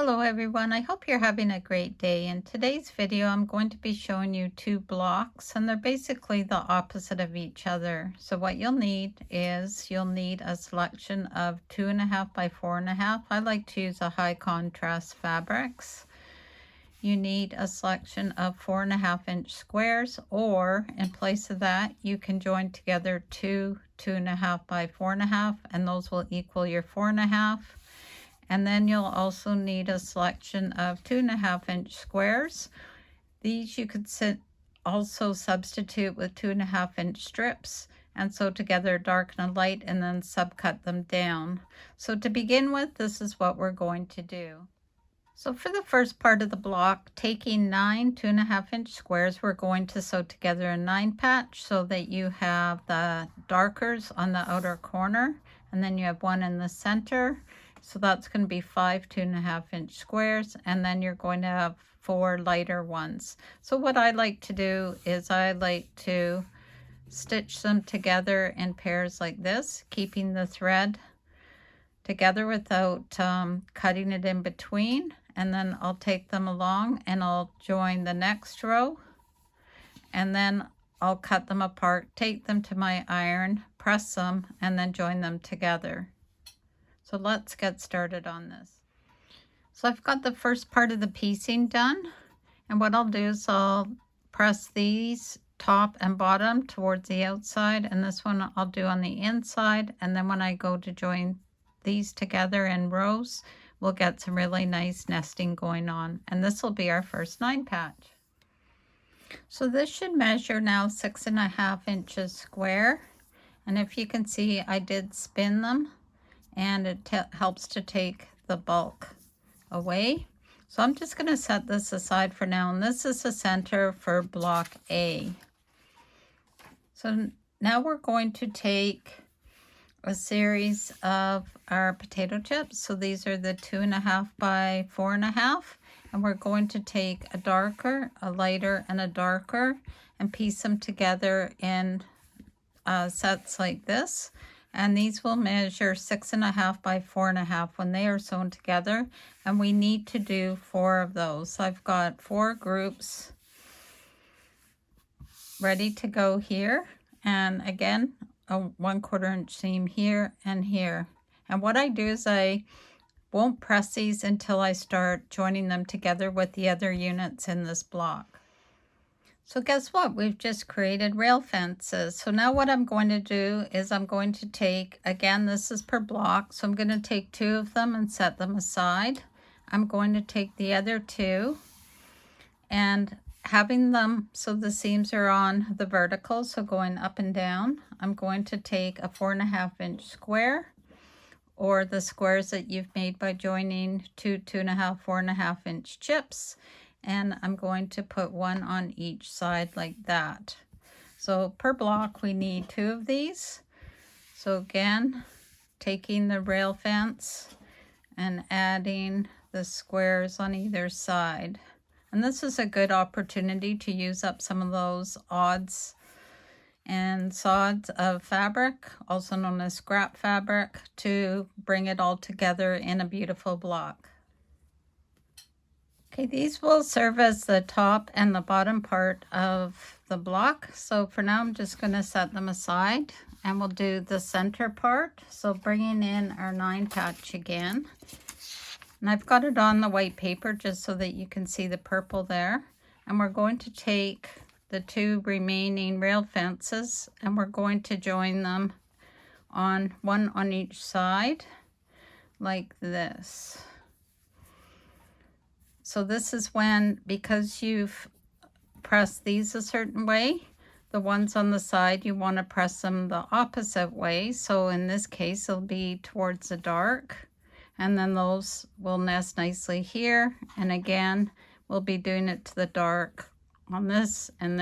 Hello everyone, I hope you're having a great day. In today's video, I'm going to be showing you two blocks and they're basically the opposite of each other. So what you'll need is you'll need a selection of 2.5 by 4.5. I like to use a high contrast fabrics. You need a selection of 4.5-inch squares, or in place of that, you can join together two 2.5 by 4.5 and those will equal your 4.5. And then you'll also need a selection of 2.5-inch squares. These you could also substitute with 2.5-inch strips and sew together dark and light and then subcut them down. So to begin with, this is what we're going to do. So for the first part of the block, taking 9 2.5-inch squares, we're going to sew together a 9 patch so that you have the darkers on the outer corner and then you have one in the center. So that's going to be 5 2.5-inch squares, and then you're going to have 4 lighter ones. So what I like to do is I like to stitch them together in pairs like this, keeping the thread together without cutting it in between. And then I'll take them along and I'll join the next row, and then I'll cut them apart, take them to my iron, press them, and then join them together. So let's get started on this. So I've got the first part of the piecing done, and what I'll do is I'll press these top and bottom towards the outside, and this one I'll do on the inside, and then when I go to join these together in rows, we'll get some really nice nesting going on, and this will be our first 9 patch. So this should measure now 6.5 inches square, and if you can see, I did spin them and it helps to take the bulk away. So I'm just going to set this aside for now, and this is the center for block A. So now we're going to take a series of our potato chips. So these are the 2.5 by 4.5, and we're going to take a darker, a lighter, and a darker and piece them together in sets like this. And these will measure 6.5 by 4.5 when they are sewn together, and we need to do 4 of those. So I've got 4 groups ready to go here, and again a 1/4 inch seam here and here. And what I do is I won't press these until I start joining them together with the other units in this block. So guess what? We've just created rail fences. So now what I'm going to do is I'm going to take, again, this is per block, so I'm going to take 2 of them and set them aside. I'm going to take the other 2 and having them so the seams are on the vertical, so going up and down, I'm going to take a 4.5-inch square, or the squares that you've made by joining 2 2.5 4.5-inch chips, and I'm going to put 1 on each side like that. So per block we need 2 of these. So again, taking the rail fence and adding the squares on either side. And this is a good opportunity to use up some of those odds and sods of fabric, also known as scrap fabric, to bring it all together in a beautiful block. Okay, these will serve as the top and the bottom part of the block. So for now, I'm just going to set them aside, and we'll do the center part. So bringing in our 9 patch again. And I've got it on the white paper just so that you can see the purple there. And we're going to take the 2 remaining rail fences and we're going to join them on 1 on each side like this. So this is when, because you've pressed these a certain way, the ones on the side, you want to press them the opposite way. So in this case, it'll be towards the dark, and then those will nest nicely here. And again, we'll be doing it to the dark on this, and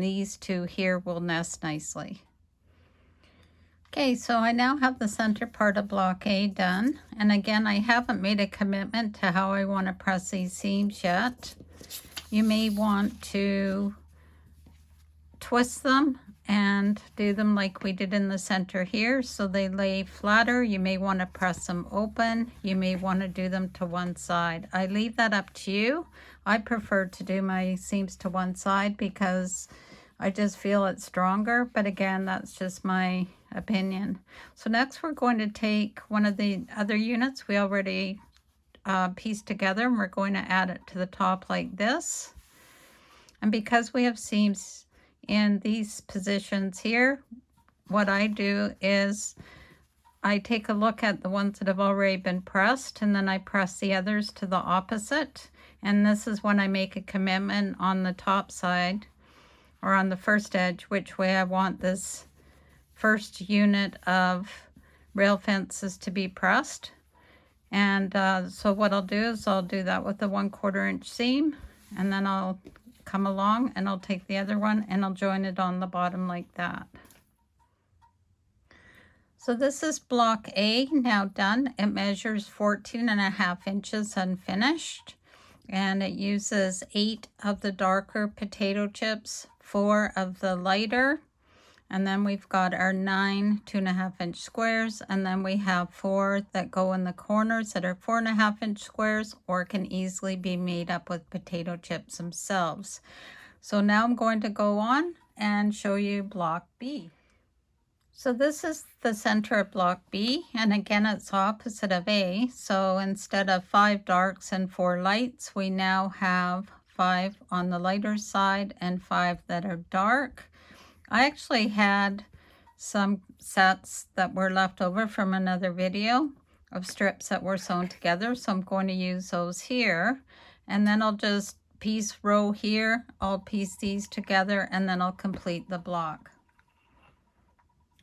these 2 here will nest nicely. Okay, so I now have the center part of block A done, and again, I haven't made a commitment to how I want to press these seams yet. You may want to twist them and do them like we did in the center here so they lay flatter. You may want to press them open. You may want to do them to one side. I leave that up to you. I prefer to do my seams to one side because I just feel it's stronger, but again, that's just my opinion. So next we're going to take one of the other units we already pieced together, and we're going to add it to the top like this. And because we have seams in these positions here, what I do is I take a look at the ones that have already been pressed, and then I press the others to the opposite. And this is when I make a commitment on the top side or on the first edge, which way I want this first unit of rail fences to be pressed. And so what I'll do is I'll do that with the 1/4 inch seam, and then I'll come along and I'll take the other one and I'll join it on the bottom like that. So this is block A now done. It measures 14.5 inches unfinished, and it uses 8 of the darker potato chips, 4 of the lighter, and then we've got our 9 2.5 inch squares, and then we have 4 that go in the corners that are 4.5 inch squares or can easily be made up with potato chips themselves. So now I'm going to go on and show you block B. So this is the center of block B, and again it's opposite of A. So instead of 5 darks and 4 lights, we now have 5 on the lighter side and 5 that are dark. I actually had some sets that were left over from another video of strips that were sewn together, so I'm going to use those here, and then I'll just piece row here, I'll piece these together, and then I'll complete the block,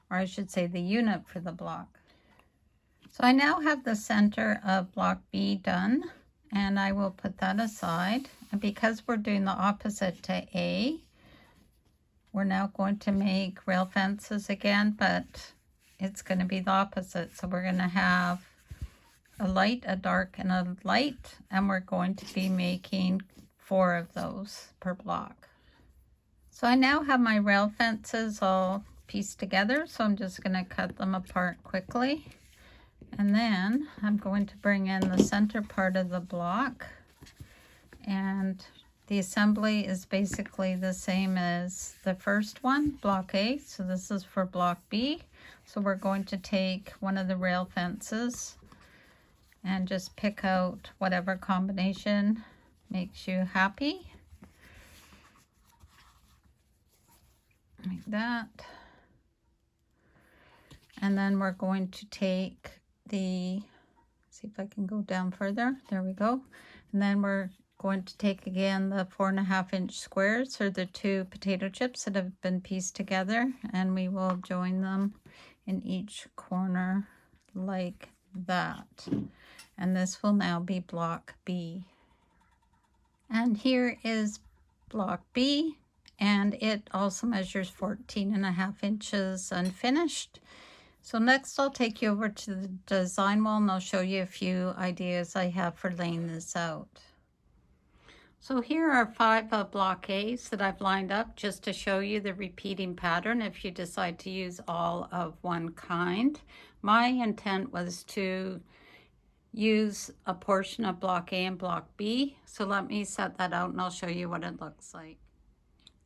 or I should say the unit for the block. So I now have the center of block B done, and I will put that aside. And because we're doing the opposite to A, we're now going to make rail fences again, but it's going to be the opposite. So we're going to have a light, a dark, and a light, and we're going to be making 4 of those per block. So I now have my rail fences all pieced together, so I'm just going to cut them apart quickly. And then I'm going to bring in the center part of the block, and the assembly is basically the same as the first one, block A. So this is for block B. So we're going to take one of the rail fences and just pick out whatever combination makes you happy. Like that. And then we're going to take the, see if I can go down further. There we go. And then we're going to take again the 4.5 inch squares, or the 2 potato chips that have been pieced together, and we will join them in each corner like that. And this will now be block B. And here is block B, and it also measures 14.5 inches unfinished. So next I'll take you over to the design wall, and I'll show you a few ideas I have for laying this out. So here are 5 block A's that I've lined up just to show you the repeating pattern if you decide to use all of one kind. My intent was to use a portion of block A and block B. So let me set that out and I'll show you what it looks like.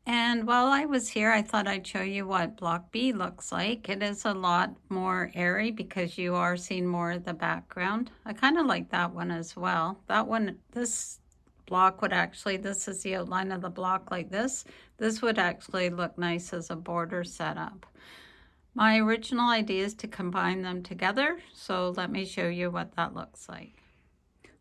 And while I was here, I thought I'd show you what block B looks like. It is a lot more airy because you are seeing more of the background. I kind of like that one as well. That one, this block would actually, this is the outline of the block like this. This would actually look nice as a border setup. My original idea is to combine them together, so let me show you what that looks like.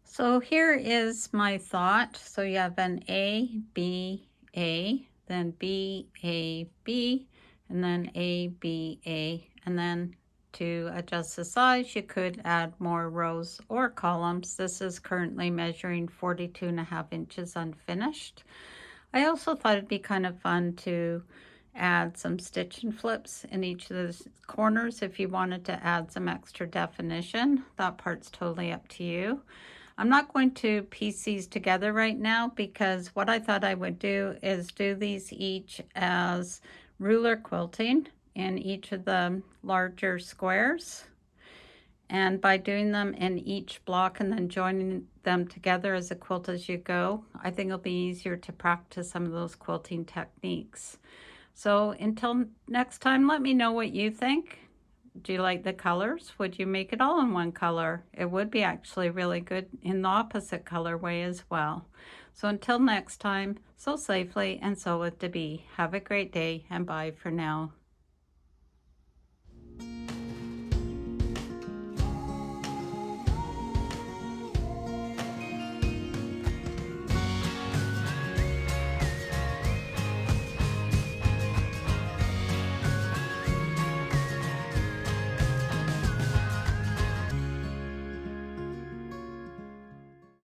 So here is my thought. So you have an A, B, A, then B, A, B, and then A, B, A, and then to adjust the size, you could add more rows or columns. This is currently measuring 42.5 inches unfinished. I also thought it'd be kind of fun to add some stitch and flips in each of the corners if you wanted to add some extra definition. That part's totally up to you. I'm not going to piece these together right now because what I thought I would do is do these each as ruler quilting in each of the larger squares. And by doing them in each block and then joining them together as a quilt as you go, I think it'll be easier to practice some of those quilting techniques. So until next time, let me know what you think. Do you like the colors? Would you make it all in one color? It would be actually really good in the opposite color way as well. So until next time, sew safely and sew with Debee. Have a great day and bye for now.